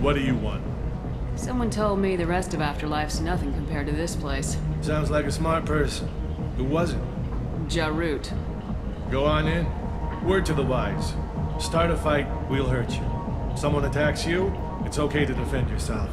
What do you want? Someone told me the rest of Afterlife's nothing compared to this place. Sounds like a smart person. Who was it? Jarut. Go on in. Word to the wise. Start a fight, we'll hurt you. Someone attacks you, it's okay to defend yourself.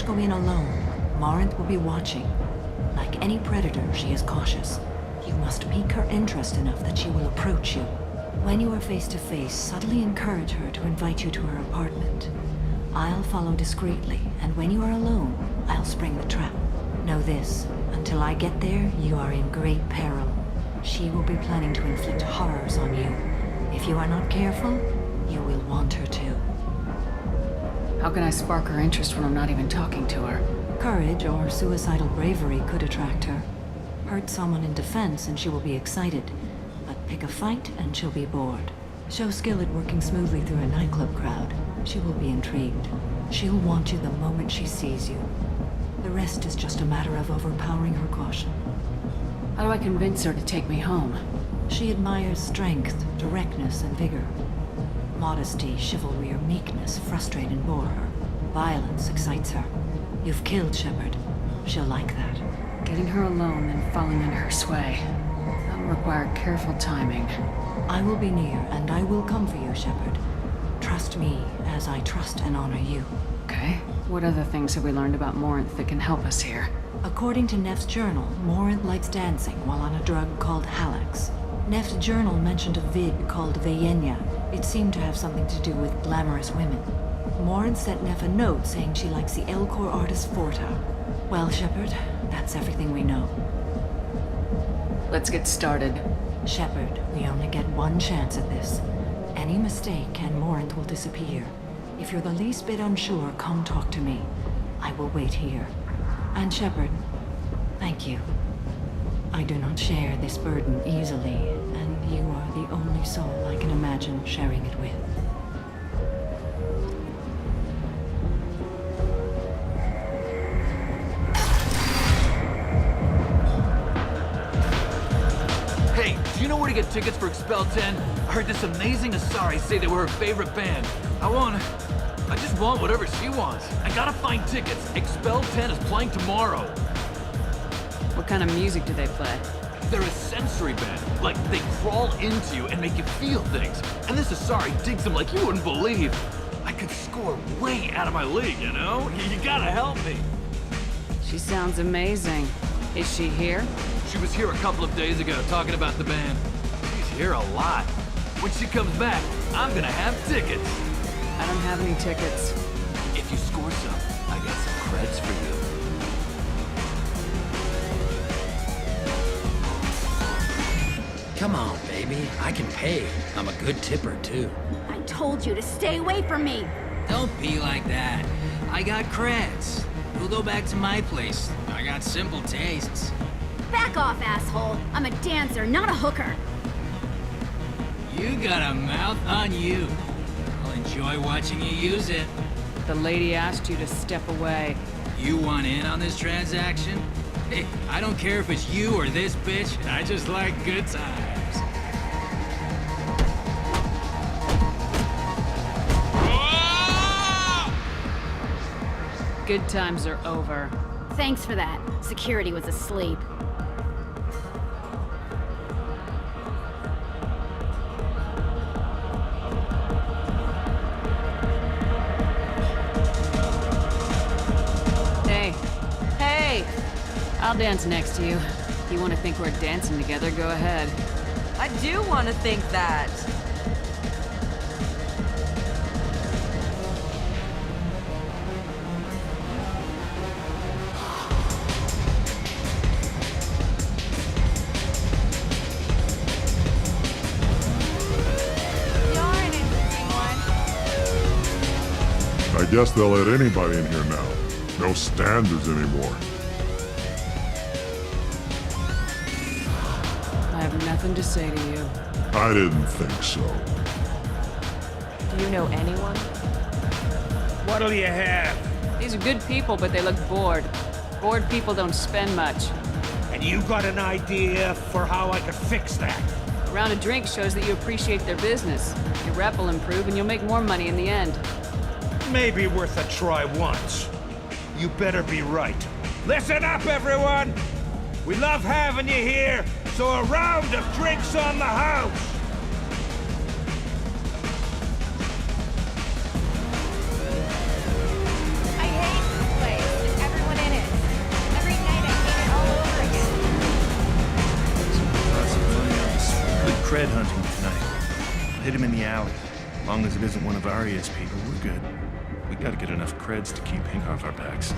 Go in alone. Morinth will be watching. Like any predator, she is cautious. You must pique her interest enough that she will approach you. When you are face to face, subtly encourage her to invite you to her apartment. I'll follow discreetly, and when you are alone, I'll spring the trap. Know this, until I get there, you are in great peril. She will be planning to inflict horrors on you. If you are not careful, you will want her to. How can I spark her interest when I'm not even talking to her? Courage or suicidal bravery could attract her. Hurt someone in defense and she will be excited. But pick a fight and she'll be bored. Show skill at working smoothly through a nightclub crowd. She will be intrigued. She'll want you the moment she sees you. The rest is just a matter of overpowering her caution. How do I convince her to take me home? She admires strength, directness, and vigor. Modesty, chivalry, or meekness frustrate and bore her. Violence excites her. You've killed Shepard. She'll like that. Getting her alone, then falling under her sway. That'll require careful timing. I will be near, and I will come for you, Shepard. Trust me, as I trust and honor you. Okay. What other things have we learned about Morinth that can help us here? According to Neff's journal, Morinth likes dancing while on a drug called Halax. Neff's journal mentioned a vid called Veyenya. It seemed to have something to do with glamorous women. Morinth sent Neff a note saying she likes the Elcor artist Forta. Well, Shepard, that's everything we know. Let's get started. Shepard, we only get one chance at this. Any mistake and Morinth will disappear. If you're the least bit unsure, come talk to me. I will wait here. And Shepard, thank you. I do not share this burden easily, and you are the only soul I can imagine sharing it with. Hey, do you know where to get tickets for Expel 10? I heard this amazing Asari say they were her favorite band. I just want whatever she wants. I gotta find tickets. Expel 10 is playing tomorrow. What kind of music do they play? They're a sensory band. Like, they crawl into you and make you feel things. And this Asari digs them like you wouldn't believe. I could score way out of my league, you know? You gotta help me. She sounds amazing. Is she here? She was here a couple of days ago talking about the band. She's here a lot. When she comes back, I'm gonna have tickets. I don't have any tickets. If you score some, I got some creds for you. Come on, baby. I can pay. I'm a good tipper, too. I told you to stay away from me! Don't be like that. I got creds. We'll go back to my place. I got simple tastes. Back off, asshole! I'm a dancer, not a hooker! You got a mouth on you. I'll enjoy watching you use it. The lady asked you to step away. You want in on this transaction? Hey, I don't care if it's you or this bitch. I just like good times. Good times are over. Thanks for that. Security was asleep. I'll dance next to you. If you want to think we're dancing together, go ahead. I do want to think that. You're an interesting one. I guess they'll let anybody in here now. No standards anymore. I have nothing to say to you. I didn't think so. Do you know anyone? What'll you have? These are good people, but they look bored. Bored people don't spend much. And you got an idea for how I could fix that? A round of drinks shows that you appreciate their business. Your rep will improve and you'll make more money in the end. Maybe worth a try once. You better be right. Listen up, everyone! We love having you here, so a round of drinks on the house! I hate this place and everyone in it. Every night I hate it all over again. Good cred hunting tonight. Hit him in the alley. As long as it isn't one of Arya's people, we're good. We gotta get enough creds to keep Hink off our backs.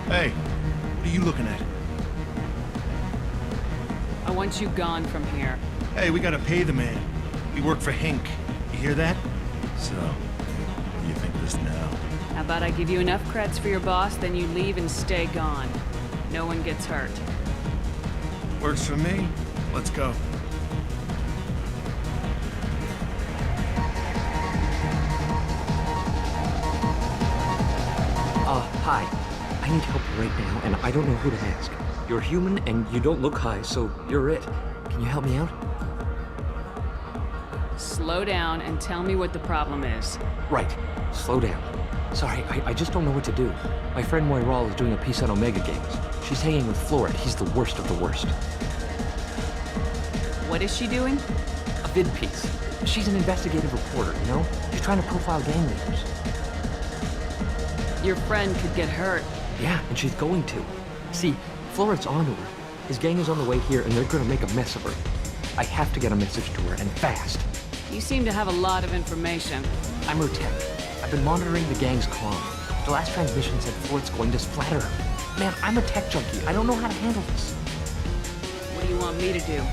Hey, what are you looking at? I want you gone from here. Hey, we gotta pay the man. We work for Hink. You hear that? So, what do you think of this now? How about I give you enough creds for your boss, then you leave and stay gone. No one gets hurt. Works for me. Let's go. Hi. I need help right now, and I don't know who to ask. You're human, and you don't look high, so you're it. Can you help me out? Slow down and tell me what the problem is. Right. Slow down. Sorry, I just don't know what to do. My friend Moirol is doing a piece on Omega Games. She's hanging with Florid. He's the worst of the worst. What is she doing? A vid piece. She's an investigative reporter, you know? She's trying to profile gang leaders. Your friend could get hurt. Yeah, and she's going to. See, Florid's onto her. His gang is on the way here, and they're gonna make a mess of her. I have to get a message to her, and fast. You seem to have a lot of information. I'm her tech. I've been monitoring the gang's comm. The last transmission said Florid's going to splatter her. Man, I'm a tech junkie. I don't know how to handle this. What do you want me to do?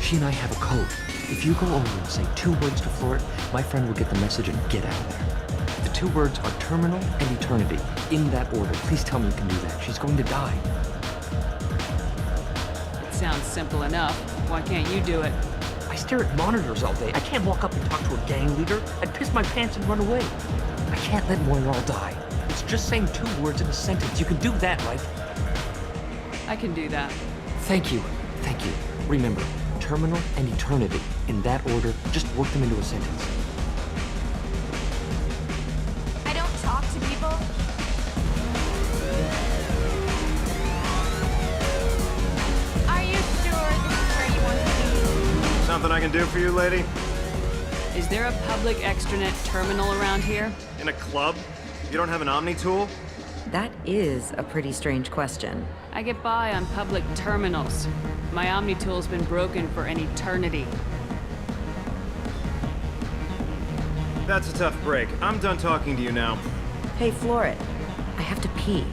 She and I have a code. If you go over and say 2 words to Florid, my friend will get the message and get out of there. The 2 words are terminal and eternity. In that order. Please tell me you can do that. She's going to die. It sounds simple enough. Why can't you do it? I stare at monitors all day. I can't walk up and talk to a gang leader. I'd piss my pants and run away. I can't let Moirol die. It's just saying 2 words in a sentence. You can do that, right? I can do that. Thank you. Thank you. Remember, terminal and eternity. In that order, just work them into a sentence. I don't talk to people. Are you sure this is where you want to be? Something I can do for you, lady? Is there a public extranet terminal around here? In a club? You don't have an Omni tool? That is a pretty strange question. I get by on public terminals. My Omni tool's been broken for an eternity. That's a tough break. I'm done talking to you now. Hey, Florid. I have to pee.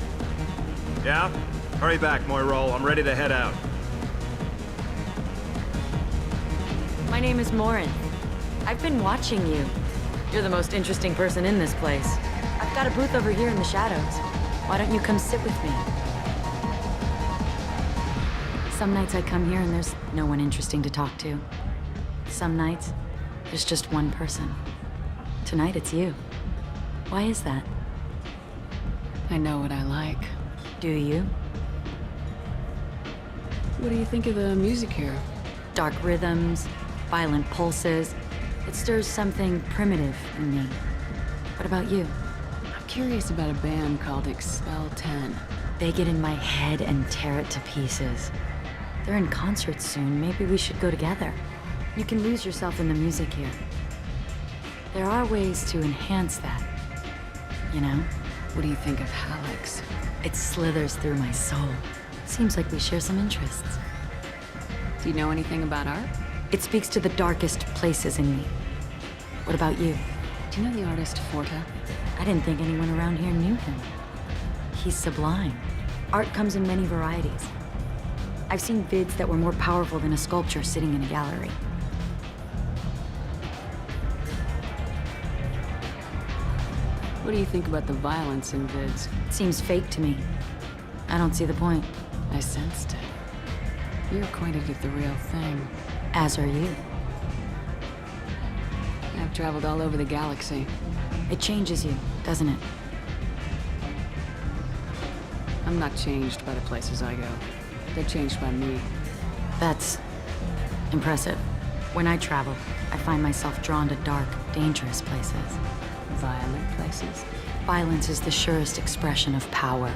Yeah? Hurry back, Moirol. I'm ready to head out. My name is Morinth. I've been watching you. You're the most interesting person in this place. I've got a booth over here in the shadows. Why don't you come sit with me? Some nights I come here and there's no one interesting to talk to. Some nights, there's just one person. Tonight it's you. Why is that? I know what I like. Do you? What do you think of the music here? Dark rhythms, violent pulses. It stirs something primitive in me. What about you? I'm curious about a band called Expel 10. They get in my head and tear it to pieces. They're in concert soon. Maybe we should go together. You can lose yourself in the music here. There are ways to enhance that. You know? What do you think of Hallex? It slithers through my soul. Seems like we share some interests. Do you know anything about art? It speaks to the darkest places in me. What about you? Do you know the artist Forta? I didn't think anyone around here knew him. He's sublime. Art comes in many varieties. I've seen vids that were more powerful than a sculpture sitting in a gallery. What do you think about the violence in vids? It seems fake to me. I don't see the point. I sensed it. You're acquainted with the real thing. As are you. I've traveled all over the galaxy. It changes you, doesn't it? I'm not changed by the places I go. They're changed by me. That's impressive. When I travel, I find myself drawn to dark, dangerous places. Violent places? Violence is the surest expression of power.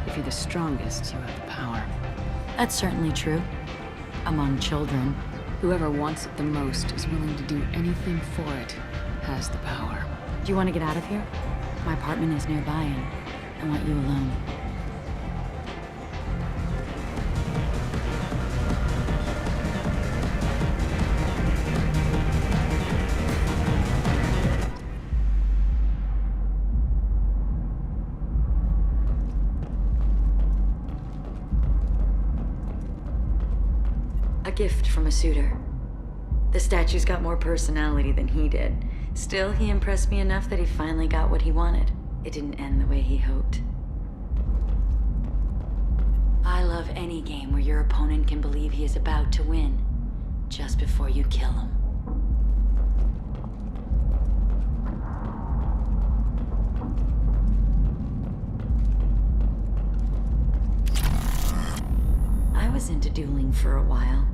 If you're the strongest, you have the power. That's certainly true. Among children. Whoever wants it the most is willing to do anything for it, has the power. Do you want to get out of here? My apartment is nearby and I want you alone. A gift from a suitor. The statue's got more personality than he did. Still, he impressed me enough that he finally got what he wanted. It didn't end the way he hoped. I love any game where your opponent can believe he is about to win, just before you kill him. I was into dueling for a while.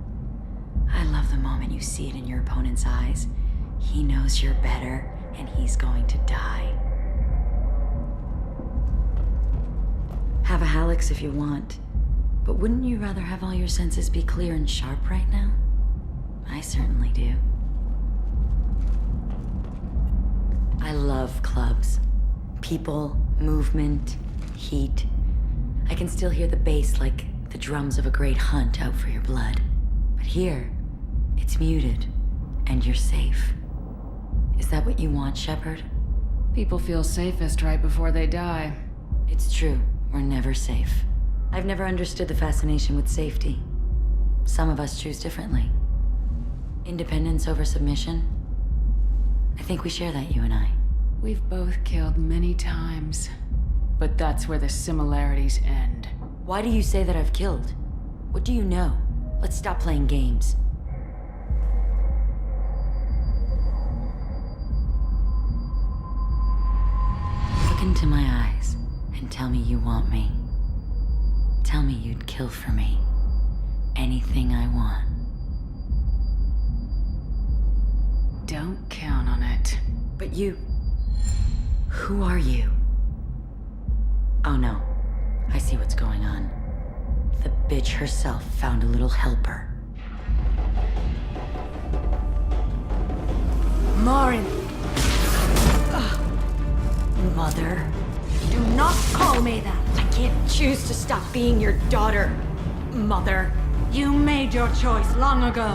I love the moment you see it in your opponent's eyes. He knows you're better, and he's going to die. Have a Hallex if you want, but wouldn't you rather have all your senses be clear and sharp right now? I certainly do. I love clubs. People, movement, heat. I can still hear the bass like the drums of a great hunt out for your blood. But here, it's muted, and you're safe. Is that what you want, Shepard? People feel safest right before they die. It's true, we're never safe. I've never understood the fascination with safety. Some of us choose differently. Independence over submission? I think we share that, you and I. We've both killed many times, but that's where the similarities end. Why do you say that I've killed? What do you know? Let's stop playing games. Look into my eyes and tell me you want me. Tell me you'd kill for me. Anything I want. Don't count on it. But you... Who are you? Oh no. I see what's going on. The bitch herself found a little helper. Morinth! Mother. Do not call me that. I can't choose to stop being your daughter, Mother. You made your choice long ago.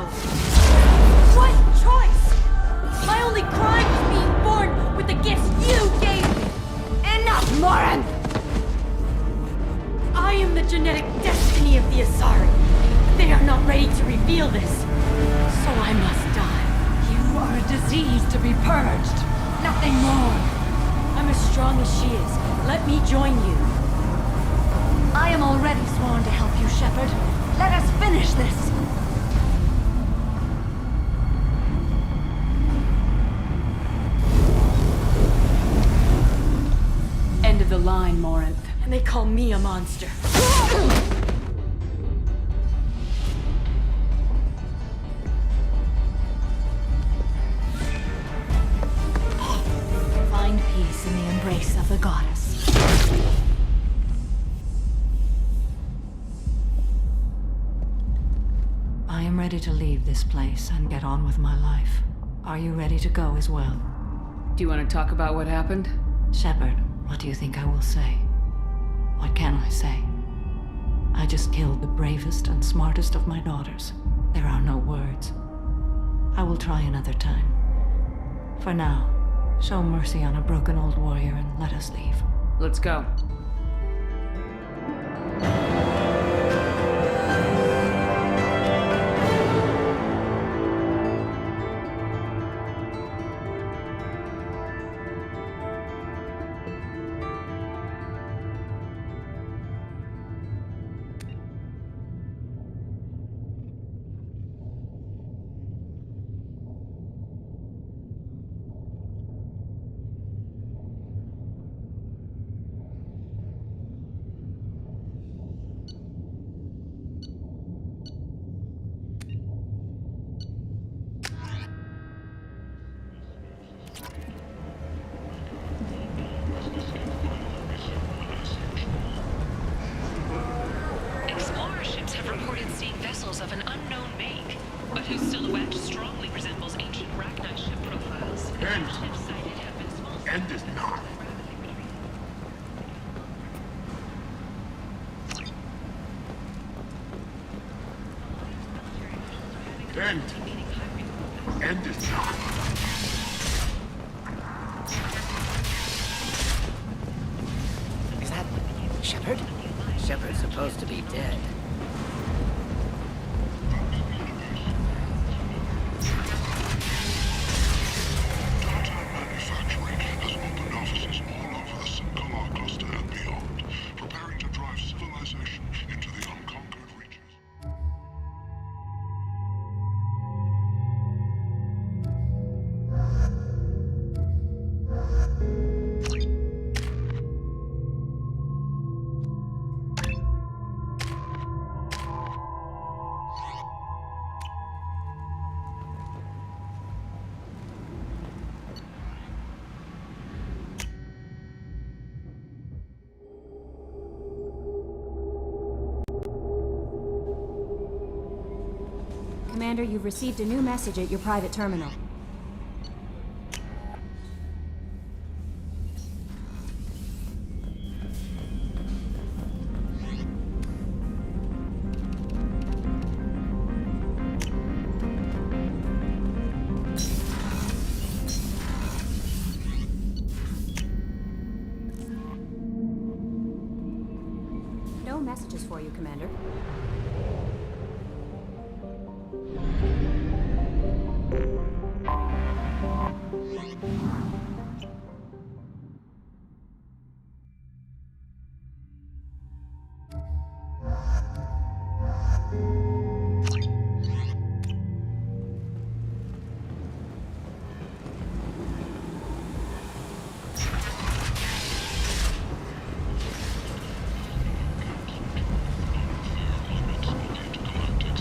What choice? My only crime was being born with the gifts you gave me. Enough, Morinth! I am the genetic destiny of the Asari. They are not ready to reveal this. So I must die. You are a disease to be purged. Nothing more. I'm as strong as she is. Let me join you. I am already sworn to help you, Shepard. Let us finish this. End of the line, Morinth. And they call me a monster. Find peace in the embrace of the goddess. I am ready to leave this place and get on with my life. Are you ready to go as well? Do you want to talk about what happened? Shepard, what do you think I will say? What can I say? I just killed the bravest and smartest of my daughters. There are no words. I will try another time. For now, show mercy on a broken old warrior and let us leave. Let's go. Explorer ships have reported seeing vessels of an unknown make, but whose silhouette strongly resembles ancient Rachni ship profiles. End. Ships sighted have been small. End is not. End. End is not. Is that Shepard? Shepard's supposed to be dead. Manufacturing has opened offices all over the Sincalar cluster and beyond, preparing to drive civilization into the unconquered reaches. Commander, you've received a new message at your private terminal. No messages for you, Commander.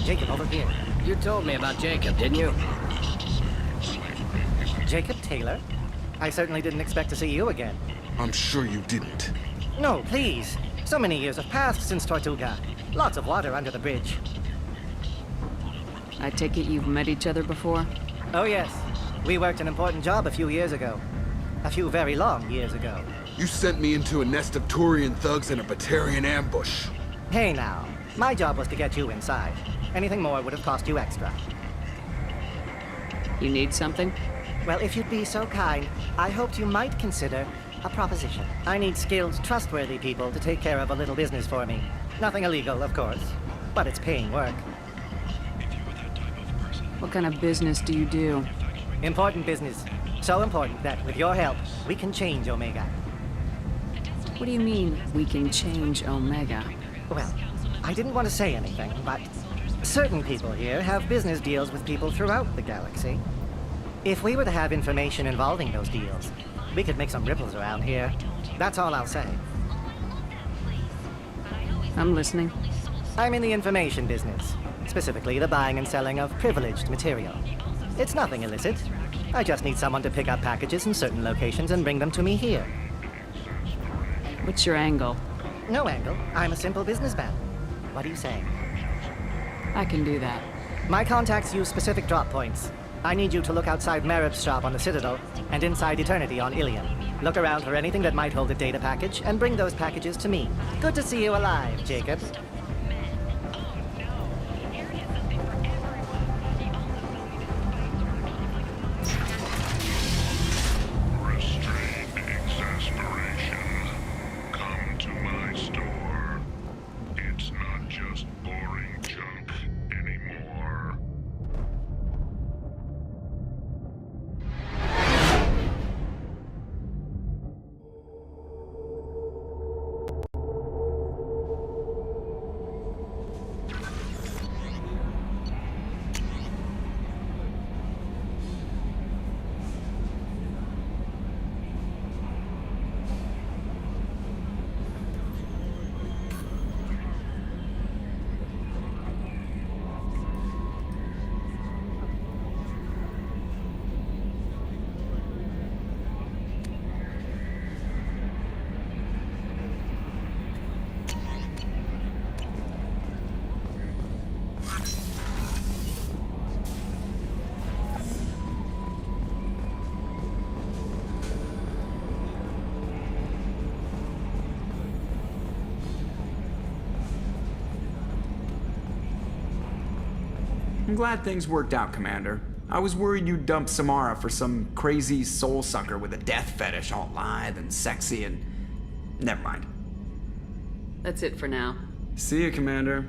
Jacob, over here. You told me about Jacob, didn't you? Jacob Taylor? I certainly didn't expect to see you again. I'm sure you didn't. No, please. So many years have passed since Tortuga. Lots of water under the bridge. I take it you've met each other before? Oh, yes. We worked an important job a few years ago. A few very long years ago. You sent me into a nest of Turian thugs in a Batarian ambush. Hey now, my job was to get you inside. Anything more would have cost you extra. You need something? Well, if you'd be so kind, I hoped you might consider a proposition. I need skilled, trustworthy people to take care of a little business for me. Nothing illegal, of course, but it's paying work. What kind of business do you do? Important business. So important that, with your help, we can change Omega. What do you mean, we can change Omega? Well, I didn't want to say anything, but certain people here have business deals with people throughout the galaxy. If we were to have information involving those deals, we could make some ripples around here. That's all I'll say. I'm listening. I'm in the information business, specifically the buying and selling of privileged material. It's nothing illicit. I just need someone to pick up packages in certain locations and bring them to me here. What's your angle? No angle. I'm a simple businessman. What are you saying? I can do that. My contacts use specific drop points. I need you to look outside Merib's shop on the Citadel and inside Eternity on Ilion. Look around for anything that might hold a data package and bring those packages to me. Good to see you alive, Jacob. Restrained exasperation. Come to my store. It's not just boring junk anymore. I'm glad things worked out, Commander. I was worried you'd dump Samara for some crazy soul sucker with a death fetish all lithe and sexy and... Never mind. That's it for now. See you, Commander.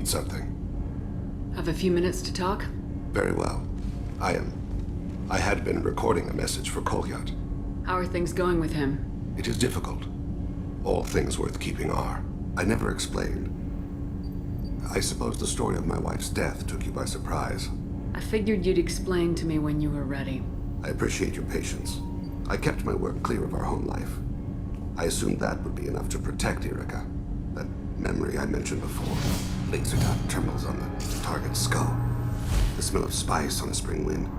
Something. Have a few minutes to talk? Very well. I had been recording a message for Kolyat. How are things going with him? It is difficult. All things worth keeping are. I never explained. I suppose the story of my wife's death took you by surprise. I figured you'd explain to me when you were ready. I appreciate your patience. I kept my work clear of our home life. I assumed that would be enough to protect Erica. That memory I mentioned before. Laser dot trembles on the target's skull. The smell of spice on a spring wind.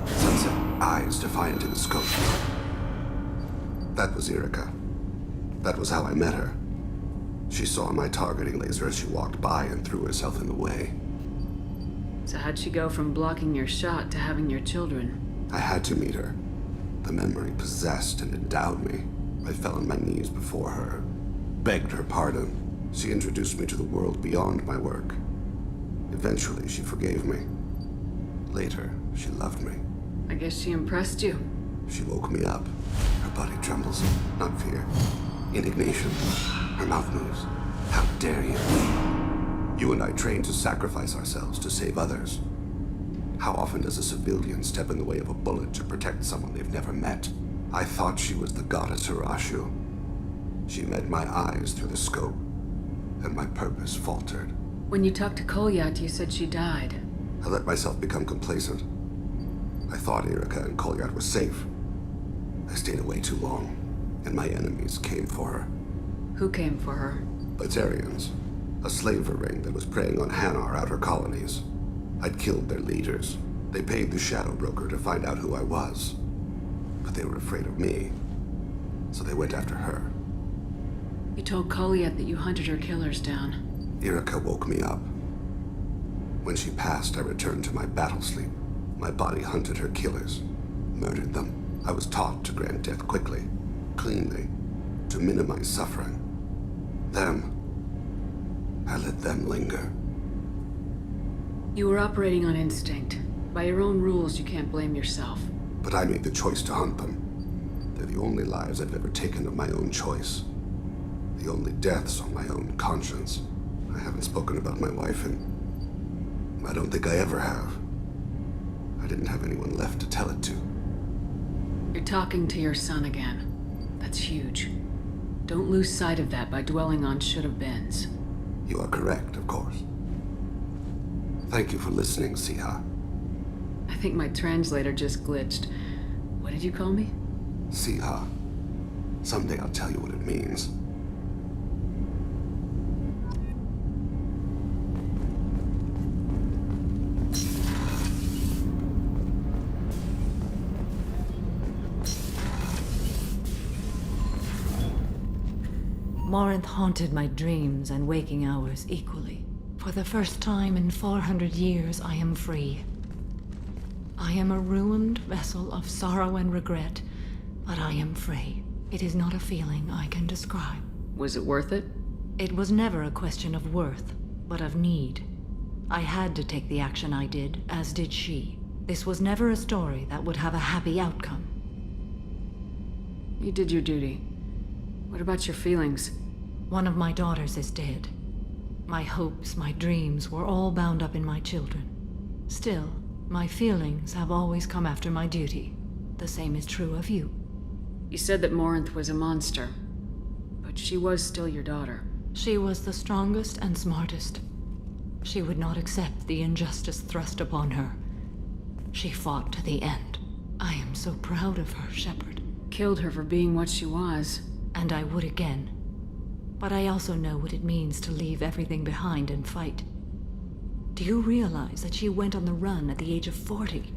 Sunset eyes defiant in the scope. That was Erica. That was how I met her. She saw my targeting laser as she walked by and threw herself in the way. So how'd she go from blocking your shot to having your children? I had to meet her. The memory possessed and endowed me. I fell on my knees before her, begged her pardon. She introduced me to the world beyond my work. Eventually, she forgave me. Later, she loved me. I guess she impressed you. She woke me up. Her body trembles. Not fear. Indignation. Her mouth moves. How dare you? You and I trained to sacrifice ourselves to save others. How often does a civilian step in the way of a bullet to protect someone they've never met? I thought she was the goddess Arashu. She met my eyes through the scope, and my purpose faltered. When you talked to Kolyat, you said she died. I let myself become complacent. I thought Erica and Kolyat were safe. I stayed away too long, and my enemies came for her. Who came for her? Batarians. A slaver ring that was preying on Hanar outer colonies. I'd killed their leaders. They paid the Shadow Broker to find out who I was. But they were afraid of me, so they went after her. You told Kolyat that you hunted her killers down. Erica woke me up. When she passed, I returned to my battle sleep. My body hunted her killers, murdered them. I was taught to grant death quickly, cleanly, to minimize suffering. I let them linger. You were operating on instinct. By your own rules, you can't blame yourself. But I made the choice to hunt them. They're the only lives I've ever taken of my own choice. The only deaths on my own conscience. I haven't spoken about my wife, and I don't think I ever have. I didn't have anyone left to tell it to. You're talking to your son again. That's huge. Don't lose sight of that by dwelling on should-have-beens. You are correct, of course. Thank you for listening, Siha. I think my translator just glitched. What did you call me? Siha. Someday I'll tell you what it means. Morinth haunted my dreams and waking hours equally. For the first time in 400 years, I am free. I am a ruined vessel of sorrow and regret, but I am free. It is not a feeling I can describe. Was it worth it? It was never a question of worth, but of need. I had to take the action I did, as did she. This was never a story that would have a happy outcome. You did your duty. What about your feelings? One of my daughters is dead. My hopes, my dreams were all bound up in my children. Still, my feelings have always come after my duty. The same is true of you. You said that Morinth was a monster, but she was still your daughter. She was the strongest and smartest. She would not accept the injustice thrust upon her. She fought to the end. I am so proud of her, Shepard. Killed her for being what she was. And I would again. But I also know what it means to leave everything behind and fight. Do you realize that she went on the run at the age of 40?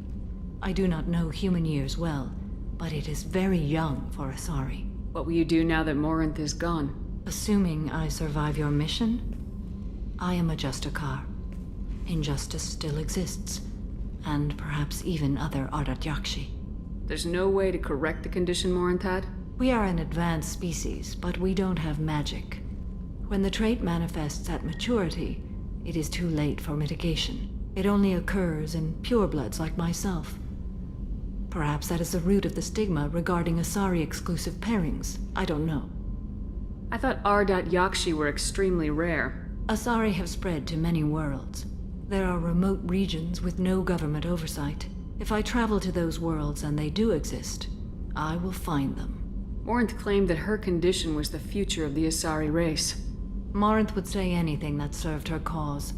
I do not know human years well, but it is very young for Asari. What will you do now that Morinth is gone? Assuming I survive your mission, I am a Justikar. Injustice still exists, and perhaps even other Ardat Yakshi. There's no way to correct the condition Morinth had? We are an advanced species, but we don't have magic. When the trait manifests at maturity, it is too late for mitigation. It only occurs in purebloods like myself. Perhaps that is the root of the stigma regarding Asari-exclusive pairings. I don't know. I thought Ardat Yakshi were extremely rare. Asari have spread to many worlds. There are remote regions with no government oversight. If I travel to those worlds and they do exist, I will find them. Morinth claimed that her condition was the future of the Asari race. Morinth would say anything that served her cause.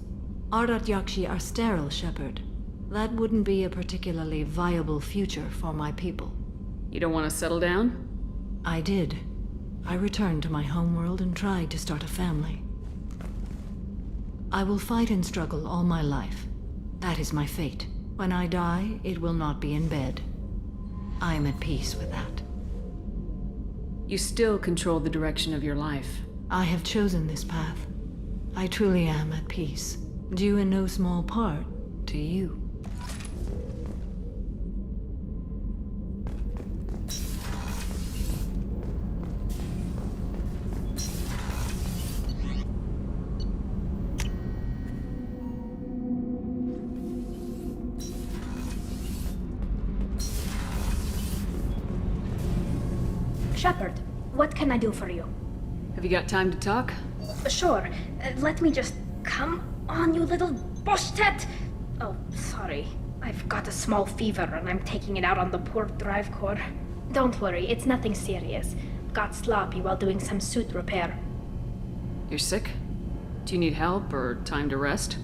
Ardat Yakshi are sterile, Shepard. That wouldn't be a particularly viable future for my people. You don't want to settle down? I did. I returned to my homeworld and tried to start a family. I will fight and struggle all my life. That is my fate. When I die, it will not be in bed. I am at peace with that. You still control the direction of your life. I have chosen this path. I truly am at peace, due in no small part to you. Shepard, what can I do for you? Have you got time to talk? Sure. Let me just... Come on, you little boshtet! Oh, sorry. I've got a small fever and I'm taking it out on the poor drive core. Don't worry, it's nothing serious. Got sloppy while doing some suit repair. You're sick? Do you need help or time to rest?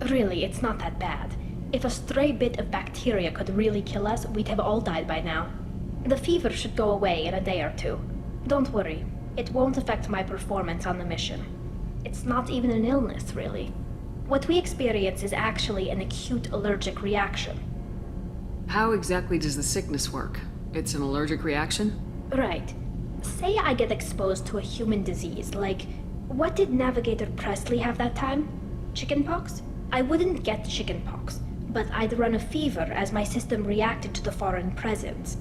Really, it's not that bad. If a stray bit of bacteria could really kill us, we'd have all died by now. The fever should go away in a day or two. Don't worry, it won't affect my performance on the mission. It's not even an illness, really. What we experience is actually an acute allergic reaction. How exactly does the sickness work? It's an allergic reaction? Right. Say I get exposed to a human disease, like... What did Navigator Presley have that time? Chickenpox? I wouldn't get chickenpox, but I'd run a fever as my system reacted to the foreign presence.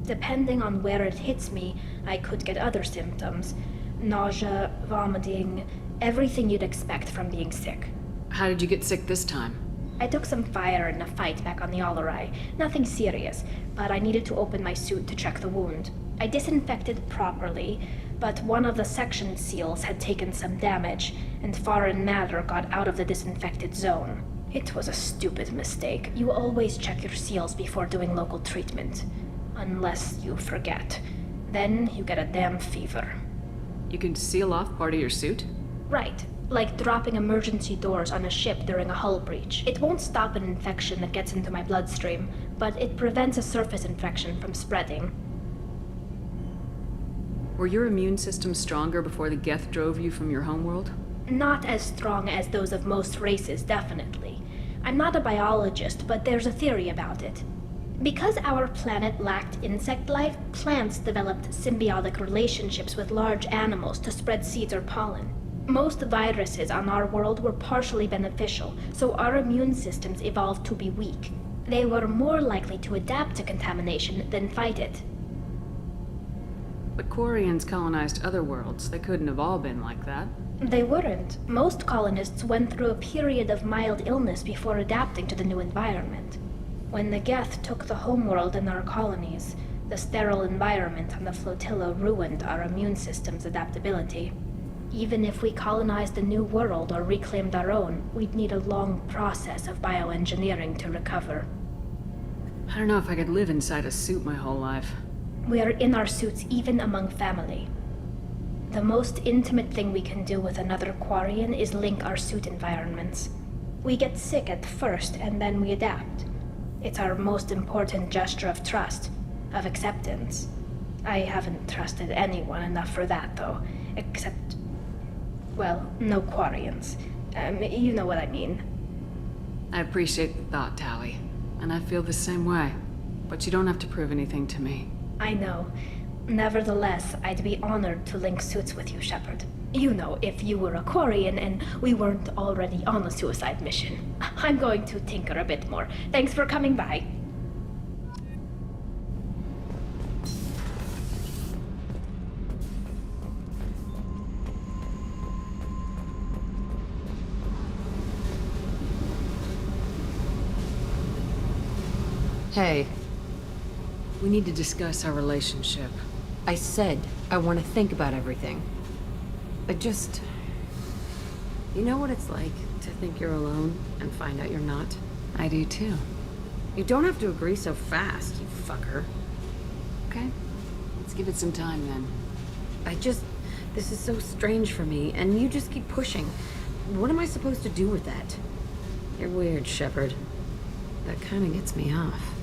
Depending on where it hits me, I could get other symptoms. Nausea, vomiting, everything you'd expect from being sick. How did you get sick this time? I took some fire in a fight back on the Allerai. Nothing serious, but I needed to open my suit to check the wound. I disinfected properly, but one of the section seals had taken some damage, and foreign matter got out of the disinfected zone. It was a stupid mistake. You always check your seals before doing local treatment. Unless you forget. Then you get a damn fever. You can seal off part of your suit? Right. Like dropping emergency doors on a ship during a hull breach. It won't stop an infection that gets into my bloodstream, but it prevents a surface infection from spreading. Were your immune system stronger before the Geth drove you from your homeworld? Not as strong as those of most races, definitely. I'm not a biologist, but there's a theory about it. Because our planet lacked insect life, plants developed symbiotic relationships with large animals to spread seeds or pollen. Most viruses on our world were partially beneficial, so our immune systems evolved to be weak. They were more likely to adapt to contamination than fight it. But Quarians colonized other worlds. They couldn't have all been like that. They weren't. Most colonists went through a period of mild illness before adapting to the new environment. When the Geth took the homeworld and our colonies, the sterile environment on the flotilla ruined our immune system's adaptability. Even if we colonized a new world or reclaimed our own, we'd need a long process of bioengineering to recover. I don't know if I could live inside a suit my whole life. We are in our suits even among family. The most intimate thing we can do with another Quarian is link our suit environments. We get sick at first, and then we adapt. It's our most important gesture of trust, of acceptance. I haven't trusted anyone enough for that, though, except... well, no Quarians. You know what I mean. I appreciate the thought, Tally. And I feel the same way. But you don't have to prove anything to me. I know. Nevertheless, I'd be honored to link suits with you, Shepard. You know, if you were a Quarian and we weren't already on a suicide mission. I'm going to tinker a bit more. Thanks for coming by. Hey. We need to discuss our relationship. I said I want to think about everything. You know what it's like to think you're alone and find out you're not? I do too. You don't have to agree so fast, you fucker. Okay. Let's give it some time then. This is so strange for me, and you just keep pushing. What am I supposed to do with that? You're weird, Shepard. That kind of gets me off.